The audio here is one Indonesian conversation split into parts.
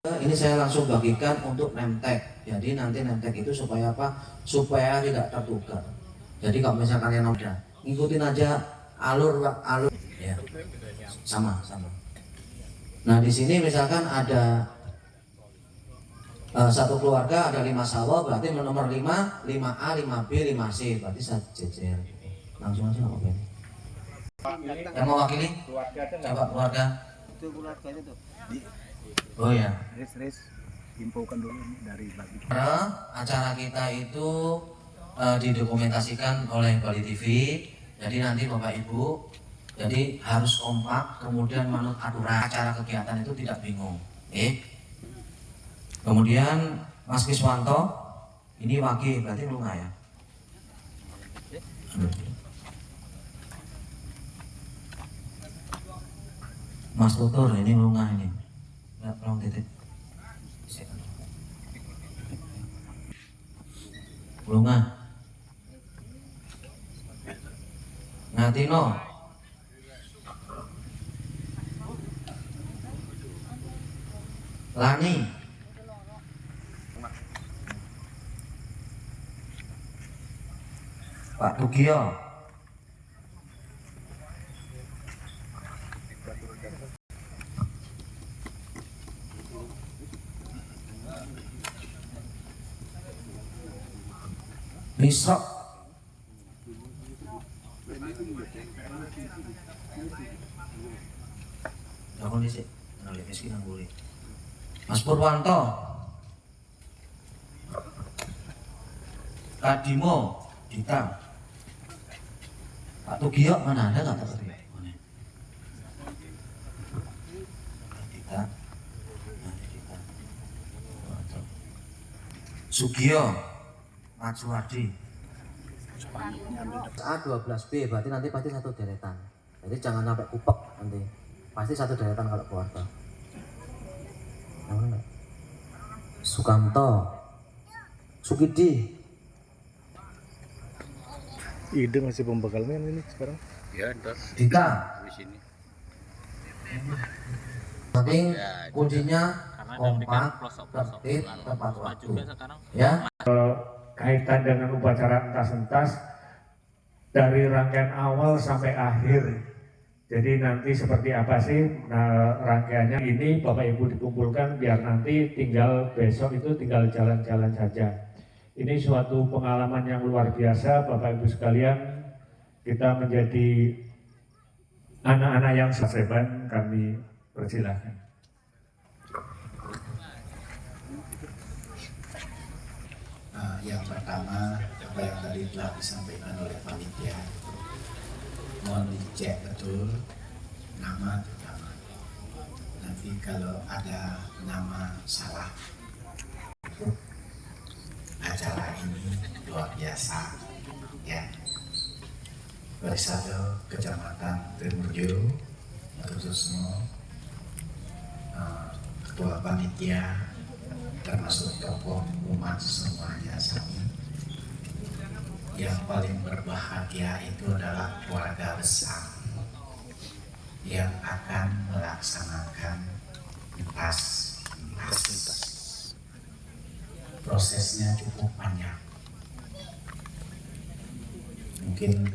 Ini saya langsung bagikan untuk name tag. Jadi nanti name tag itu supaya apa? Supaya tidak tertukar. Jadi kalau misalnya kalian udah ngikutin aja alur ya. Sama. Nah, di sini misalkan ada satu keluarga ada 5 sawah, berarti nomor 5, 5A, 5B, 5C, berarti saya jejer. Langsung aja nggak apa-apa. Yang mau wakili? Coba keluarga. Itu keluarganya tuh. Oh ya. Res infokan dulu dari bagi. Acara kita itu didokumentasikan oleh Bali TV. Jadi nanti Bapak Ibu, jadi harus kompak, kemudian manut aturan acara kegiatan itu tidak bingung. Kemudian Mas Kiswanto, ini wagi berarti lu nggak ya? Mas Tutur ini lu nggak ini? Nggak belum titik. Lunga Ngatino Lani Pak Tugio Misrok Mas Purwanto Kadimo Dita Pak Tugio mana ada nggak Pak Tugio? Dita Sugio Majuwardi A12B berarti nanti pasti satu deretan, jadi jangan sampai kupek, nanti pasti satu deretan kalau keluarga. Sukamto Sukidi Ide masih pembekalan ini sekarang? Ya, Dita di sini. penting kuncinya kompak, tertib, tepat waktu ya. Kaitan dengan upacara entas-entas dari rangkaian awal sampai akhir. Jadi nanti seperti apa sih rangkaiannya ini Bapak Ibu dikumpulkan biar nanti tinggal besok itu tinggal jalan-jalan saja. Ini suatu pengalaman yang luar biasa Bapak Ibu sekalian, kita menjadi anak-anak yang seban, kami persilahkan. Yang pertama, apa yang tadi telah disampaikan oleh panitia, mohon dicek betul nama terutama. Nanti kalau ada nama salah, acara ini luar biasa, ya. Bersatu Kecamatan Trimurjo, khususnya ketua panitia, termasuk tokoh umat semuanya sami. Yang paling berbahagia itu adalah keluarga besar yang akan melaksanakan entas. Prosesnya cukup panjang, mungkin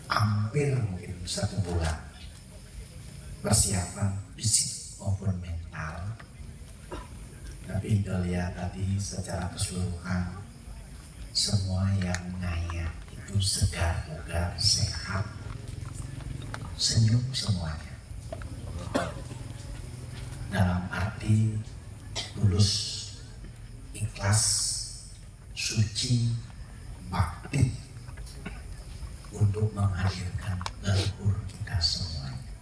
hampir 1 bulan persiapan fisik maupun mental. Tapi kita lihat tadi secara keseluruhan semua yang ngayat itu segar, bugar, sehat, senyum semuanya. Dalam arti tulus, ikhlas, suci, bakti untuk menghadirkan leluhur kita semuanya.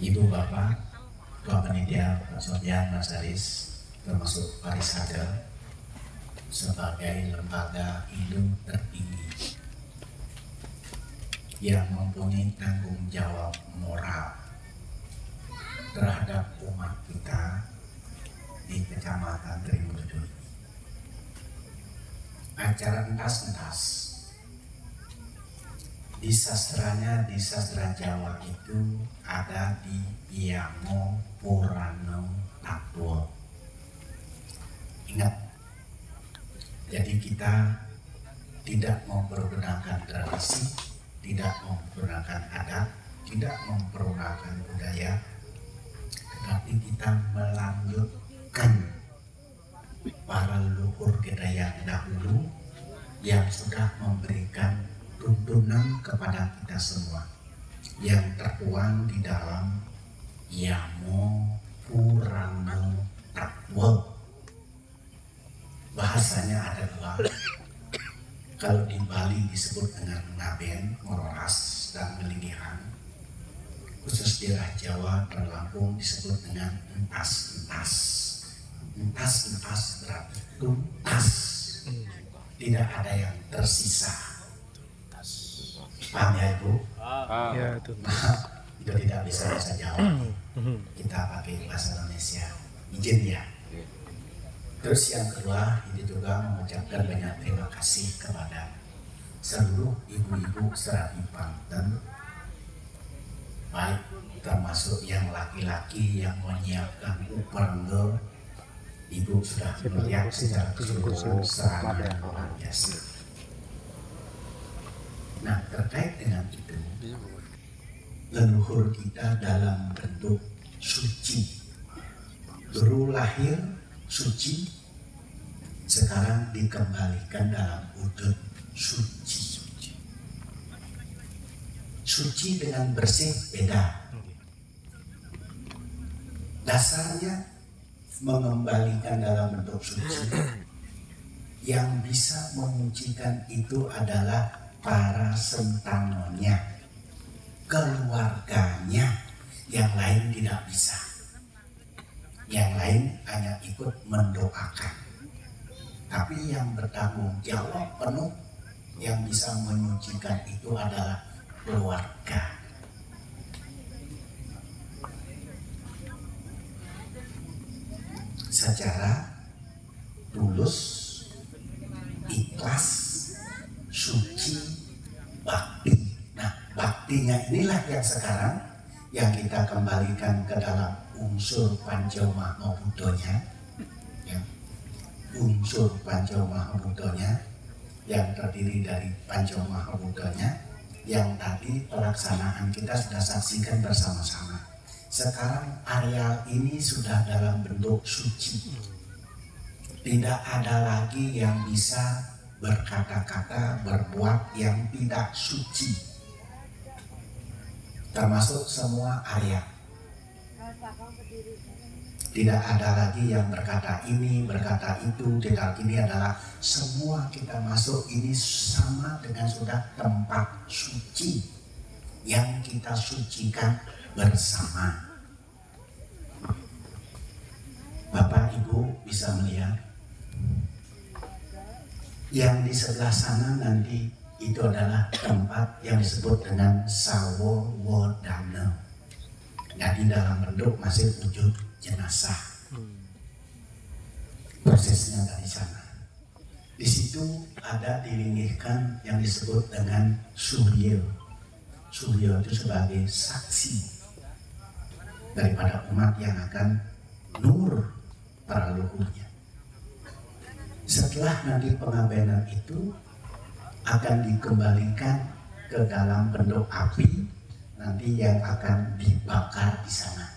Ibu bapak, Ketua Panitia, Pak Sofyan, Mas Aris, termasuk Parisada, sebagai lembaga induk tertinggi yang mempunyai tanggung jawab moral terhadap umat kita di Kecamatan Trimurjo. Acara entas-entas Di sastranya, di sastra Jawa itu ada di Yamo Purano Tatwa. Ingat, jadi kita tidak mempergunakan tradisi, tidak mempergunakan adat, tidak mempergunakan budaya, tetapi kita melanjutkan para leluhur kita yang dahulu yang sudah memberikan tuntunan kepada kita semua yang tertuang di dalam Yamo Purano Tatwa. Bahasanya ada dua. Kalau di Bali disebut dengan Ngaben, Mororas, dan Melilihan. Khusus di daerah Jawa dan Lampung disebut dengan entas-entas. Entas-entas berarti tuntas. Tidak ada yang tersisa. Paham ya Ibu? Ya, itu. Itu tidak bisa bahasa Jawa. Kita pakai bahasa Indonesia. Izin ya. Terus yang kedua, ini juga mengucapkan banyak terima kasih kepada seluruh ibu-ibu Serabi Banten, baik termasuk yang laki-laki yang menyiapkan uperengel. Ibu sudah melihat secara keseluruhan serangan luar biasa. Nah, terkait dengan itu, leluhur kita dalam bentuk suci, dulu lahir suci, sekarang dikembalikan dalam wujud suci. Suci dengan bersih beda. Dasarnya mengembalikan dalam bentuk suci. Yang bisa menyucikan itu adalah para sentanonya, keluarganya. Yang lain tidak bisa. Yang lain hanya ikut mendoakan. Tapi yang bertanggung jawab penuh yang bisa menyucikan itu adalah keluarga. Secara tulus, ikhlas, suci, bakti. Nah, baktinya inilah yang sekarang yang kita kembalikan ke dalam unsur Pancomahabudhonya, ya. Unsur Pancomahabudhonya yang terdiri dari Pancomahabudhonya yang tadi pelaksanaan kita sudah saksikan bersama-sama. Sekarang areal ini sudah dalam bentuk suci. Tidak ada lagi yang bisa berkata-kata, berbuat yang tidak suci. Termasuk semua area. Tidak ada lagi yang berkata ini, berkata itu, tidak. Ini adalah semua kita masuk ini sama dengan sudah tempat suci yang kita sucikan bersama. Bapak Ibu bisa melihat yang di sebelah sana nanti itu adalah tempat yang disebut dengan Sawo Wodana. Jadi dalam bentuk masih wujud jenazah. Prosesnya dari sana. Di situ ada dilinggihkan yang disebut dengan Suryo. Suryo itu sebagai saksi daripada umat yang akan nur para leluhurnya. Setelah nanti pengabenan itu akan dikembalikan ke dalam bentuk api nanti yang akan dibakar di sana.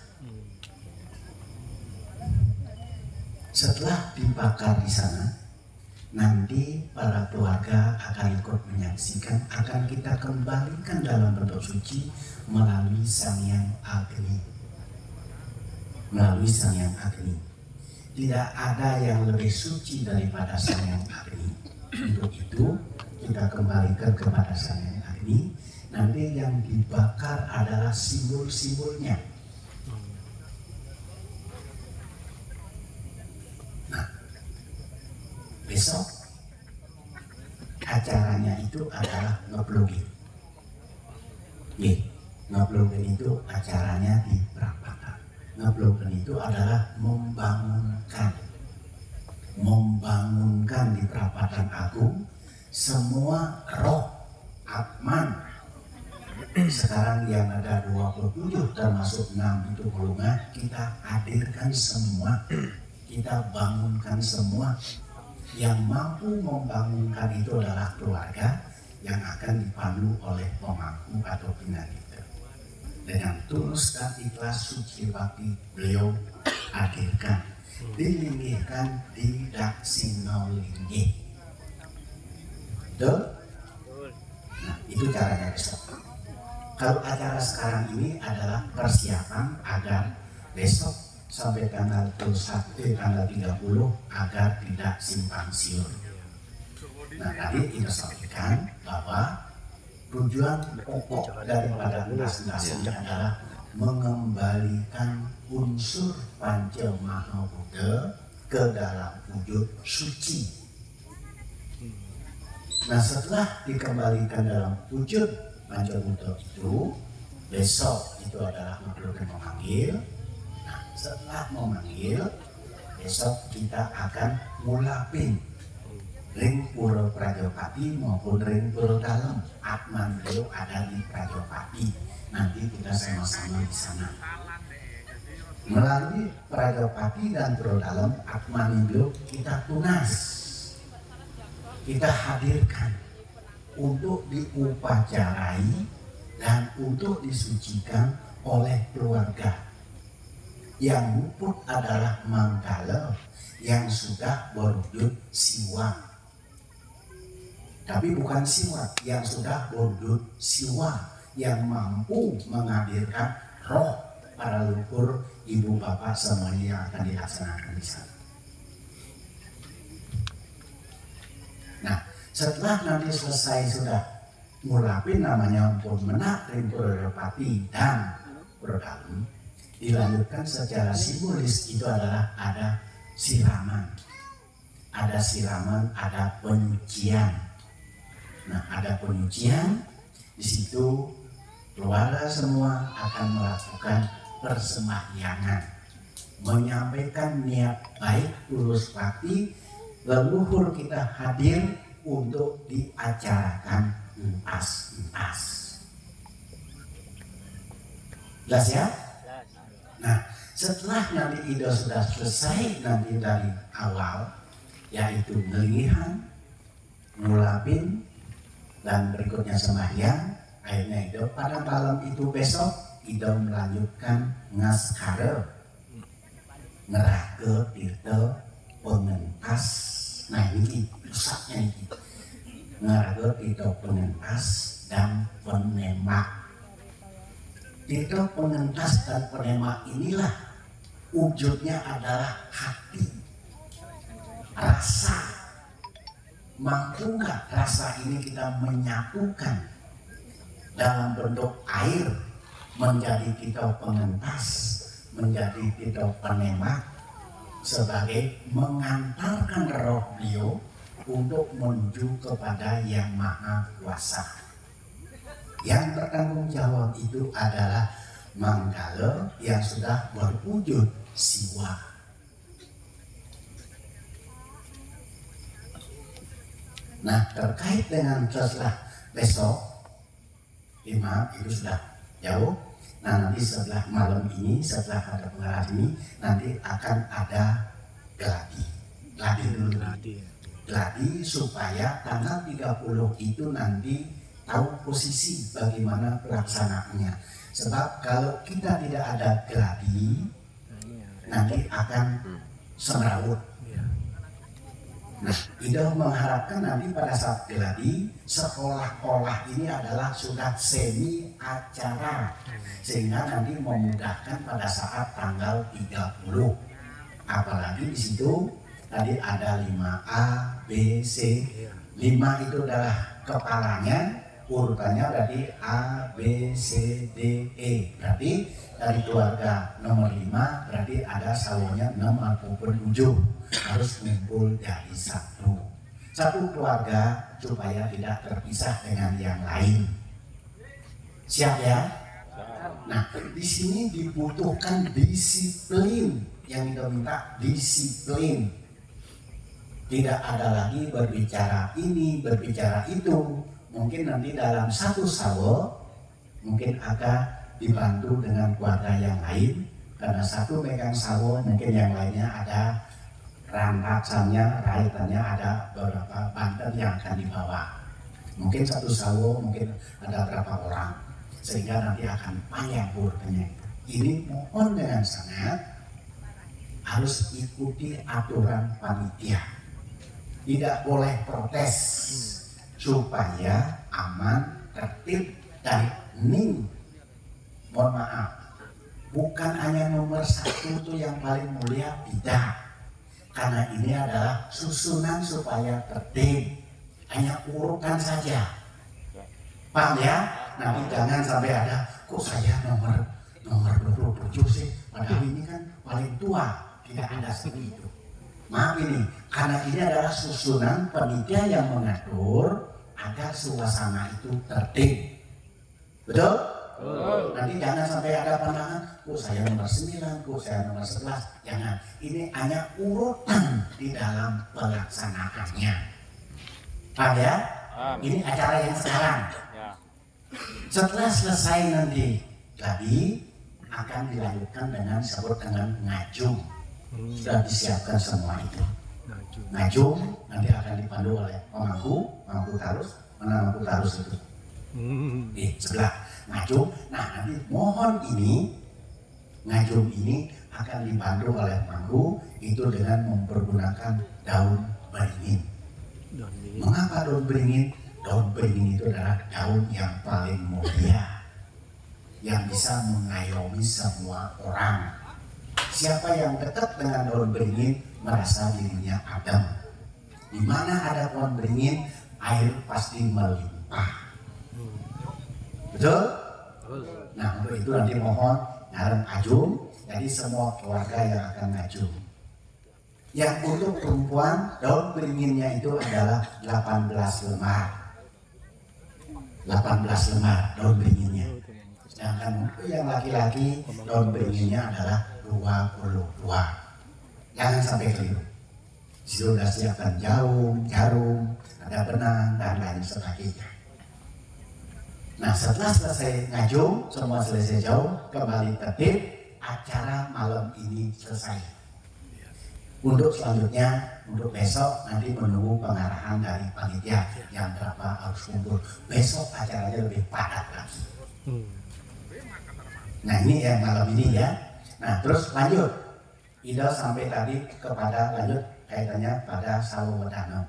Setelah dibakar di sana, nanti para keluarga akan ikut menyaksikan, akan kita kembalikan dalam bentuk suci melalui Sangyang Agni. Melalui Sangyang Agni. Tidak ada yang lebih suci daripada Sangyang Agni. Untuk itu kita kembalikan kepada Sangyang Agni. Nanti yang dibakar adalah simbol-simbolnya. Nah, besok acaranya itu adalah ngeblogin. Ngeblogin itu acaranya di perapatan. Ngeblogin itu adalah membangunkan di perapatan agung semua roh, atman, sekarang yang ada 27 termasuk 6 itu golongan, kita hadirkan semua, kita bangunkan semua. Yang mampu membangunkan itu adalah keluarga yang akan dipandu oleh pemangku atau pinagitor. Dengan tulus dan ikhlas suci bakti beliau hadirkan, dilinggihkan di Daksina Linggih. Betul? Nah, itu caranya besok. Kalau acara sekarang ini adalah persiapan agar besok sampai tanggal 21, tanggal 30 agar tidak simpang siur. Nah, tadi kita sampaikan bahwa tujuan pokok daripada entas-entas ini adalah mengembalikan unsur Panca Maha Buddha ke dalam wujud suci. Nah, setelah dikembalikan dalam wujud Panca Buddha itu, besok itu adalah makhluk yang memanggil. Nah, setelah memanggil, besok kita akan ngulapin ring pura Prajapati maupun ring pura dalam. Atman beliau ada di Prajapati. Nanti kita sama-sama di sana. Melalui Prajapati dan pura dalam, Atman beliau kita tunas, kita hadirkan untuk diupacarai dan untuk disucikan oleh keluarga. Yang luput adalah Manggala yang sudah berwujud siwa. Tapi bukan siwa, yang sudah berwujud siwa, yang mampu menghadirkan roh para leluhur ibu bapak semuanya yang akan dilaksanakan di sana. Nah, setelah nanti selesai sudah ngulapin namanya untuk menak ring Prajapati dan Prodalem, dilanjutkan secara simbolis itu adalah ada siraman. Ada siraman, ada penyucian. Nah, ada penyucian, di situ keluarga semua akan melakukan persembahyangan, menyampaikan niat baik tulus bakti leluhur kita hadir untuk diacarakan entas-entas. Jelas ya? Nah, setelah nanti ide sudah selesai nanti dari awal, yaitu ngelinggihan, ngulapin, dan berikutnya sembahyang, akhirnya ide pada malam itu besok ide melanjutkan ngaskara, neraka tirta pengentas. Nah, ini pusatnya ini. Neraka tirta pengentas dan penembak. Tirta pengentas dan penembak inilah wujudnya adalah hati, rasa. Mampu nggak rasa ini kita menyatukan dalam bentuk air menjadi tirta pengentas, menjadi tirta penembak, sebagai mengantarkan roh beliau untuk menuju kepada Yang Maha Kuasa. Yang bertanggung jawab itu adalah Manggala yang sudah berwujud siwa. Nah, terkait dengan setelah besok, maaf itu sudah jauh. Nah, nanti setelah malam ini, setelah ada pengarah ini, nanti akan ada gladi. Gladi dulu. Gladi supaya tanggal 30 itu nanti tahu posisi bagaimana pelaksanaannya. Sebab kalau kita tidak ada gladi, nanti akan semrawut. Nah, Ida mengharapkan nanti pada saat gladi seolah-olah ini adalah sudah semi acara, sehingga nanti memudahkan pada saat tanggal 30. Apalagi di situ tadi ada 5A, B, C. 5 itu adalah kepalanya, urutannya berarti A, B, C, D, E. Berarti dari keluarga nomor 5 berarti ada sawahnya 6 ataupun 7. Harus ngumpul jadi satu keluarga supaya tidak terpisah dengan yang lain. Siap ya? Nah, di sini dibutuhkan disiplin. Yang kita minta disiplin. Tidak ada lagi berbicara ini, berbicara itu. Mungkin nanti dalam satu sawo mungkin agak dibantu dengan keluarga yang lain, karena satu megang sawo, mungkin yang lainnya ada rampasannya, raitannya, ada beberapa banten yang akan dibawa. Mungkin satu sawo, mungkin ada berapa orang, sehingga nanti akan panjang urutannya. Ini mohon dengan sangat harus ikuti aturan panitia, tidak boleh protes, supaya aman, tertib, dan ning. Mohon maaf, bukan hanya nomor 1 itu yang paling mulia, tidak. Karena ini adalah susunan supaya tertib, hanya urutan saja. Paham ya? Nanti jangan sampai ada, kok saya nomor 27 sih, padahal ini kan paling tua. Tidak ada seperti itu. Maaf ini, karena ini adalah susunan panitia yang mengatur agar suasana itu tertib. Betul? Nanti jangan sampai ada pandangan, kok saya nomor 9, kok saya nomor 11. Jangan. Ini hanya urutan di dalam pelaksanaannya. Paham ya? Ini acara yang sekarang. Setelah selesai nanti tadi akan dilanjutkan dengan disebut dengan ngajung. Sudah disiapkan semua itu. Ngajung nanti akan dipandu oleh pemangku tarus. Mana pemangku tarus itu? Di sebelah ngajung. Nah nanti mohon ini ngajung ini akan dipandu oleh pemangku itu dengan mempergunakan daun beringin. Mengapa daun beringin? Daun beringin itu adalah daun yang paling mulia, yang bisa mengayomi semua orang. Siapa yang dekat dengan daun beringin merasa dirinya adem. Di mana ada pohon beringin, air pasti melimpah. Betul? Nah untuk itu nanti mohon ngareng ajung. Jadi semua keluarga yang akan ngajung. Yang untuk perempuan daun beringinnya itu adalah 18 lembar. 18 lembar daun beringinnya. Sedangkan untuk yang laki-laki daun beringinnya adalah 22. Jangan sampai keliru. Sudah siapkan jarum, ada benang dan lain sebagainya. Nah setelah selesai ngajung, semua selesai jauh, kembali tertib, acara malam ini selesai. Untuk selanjutnya, untuk besok nanti menunggu pengarahan dari panitia yang berapa harus kumpul. Besok acaranya lebih padat lagi. Nah ini yang malam ini ya. Nah terus lanjut, Ido sampai tadi kepada lanjut kaitannya pada sawo wedano.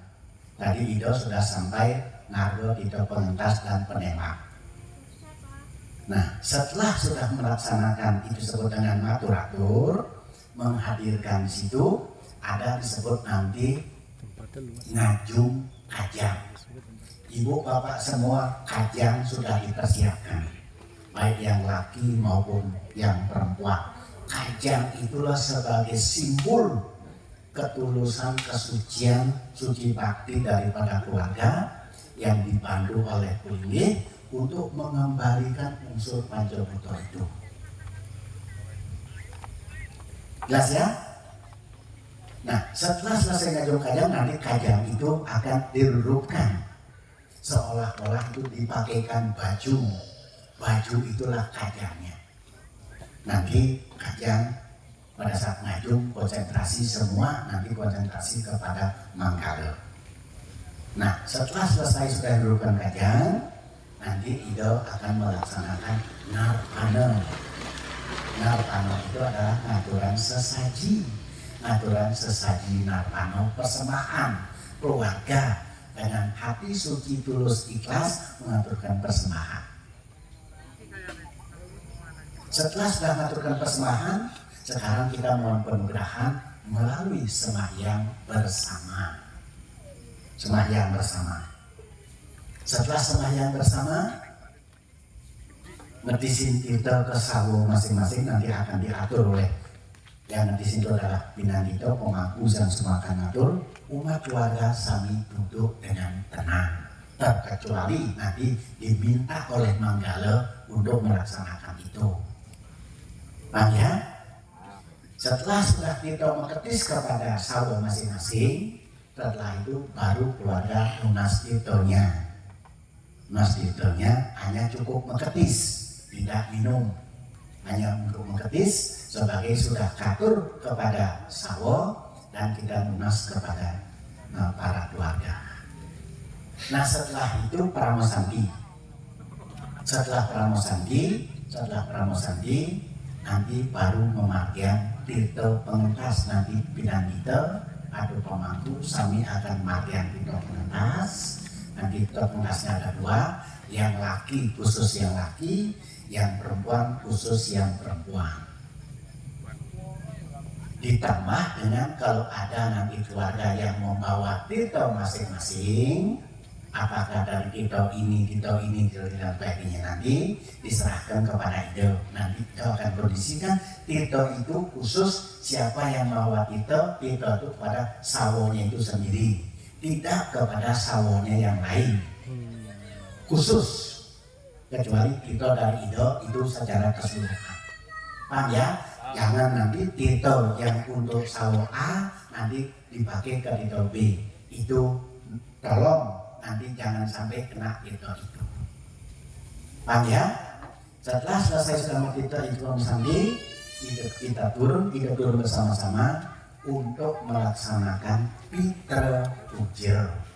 Tadi Ido sudah sampai ngargo Ido pengentas dan penembak. Nah setelah sudah melaksanakan itu disebut dengan maturatur, menghadirkan di situ ada disebut nanti ngajung kajang. Ibu bapak semua kajang sudah dipersiapkan, baik yang laki maupun yang perempuan. Kajang itulah sebagai simbol ketulusan, kesucian, suci bakti daripada keluarga yang dipandu oleh kulit untuk mengembalikan unsur Pancabuto itu. Jelas ya? Nah, setelah selesai ngajung kajang, nanti kajang itu akan dirudukkan seolah-olah itu dipakaikan baju. Baju itulah kajangnya. Nanti kajang pada saat ngajung konsentrasi semua, nanti konsentrasi kepada Manggala. Nah setelah selesai sudah dudukkan kajang, nanti Ido akan melaksanakan narpana. Narpana itu adalah ngaturan sesaji. Ngaturan sesaji narpana persembahan keluarga dengan hati suci tulus ikhlas mengaturkan persembahan. Setelah sudah mengaturkan persembahan, sekarang kita mohon penugrahan melalui sembahyang bersama. Sembahyang bersama. Setelah sembahyang bersama, netisin kita ke sawo masing-masing nanti akan diatur oleh yang netisin itu adalah Pinandito, pemangku dan semua akan ngatur. Umat keluarga sami duduk dengan tenang, terkecuali nanti diminta oleh Manggala untuk melaksanakan itu. Paham ya? Setelah sudah kita mengetis kepada sawo masing-masing, setelah itu baru keluarga lunas titonya. Lunas titonya hanya cukup mengetis. tidak minum, hanya untuk mengetis sebagai sudah katur kepada sawo dan kita lunas kepada para keluarga. Nah setelah itu Pramosandi. Setelah Pramosandi nanti baru memargian tirto pengentas, nanti bidang tirto atau pemangku sami akan margian tirto pengentas. Nanti tirto pengentasnya ada 2, yang laki khusus yang laki, yang perempuan khusus yang perempuan. Ditambah dengan kalau ada nanti keluarga yang membawa tirto masing-masing, apakah dari tirto ini dan sebagainya, nanti diserahkan kepada Ido. Nanti Ido akan kondisikan tirto itu khusus siapa yang membawa tirto itu kepada sawonya itu sendiri, tidak kepada sawonya yang lain. Khusus, kecuali tirto dari Ido itu secara keseluruhan. Paham ya? Jangan nanti tirto yang untuk sawo A nanti dipakai ke tirto B. Itu tolong nanti jangan sampai kena tirto itu. Paham ya? Setelah selesai sudah tirto itu Pramosandi, kita turun bersama-sama untuk melaksanakan Pitra Puja.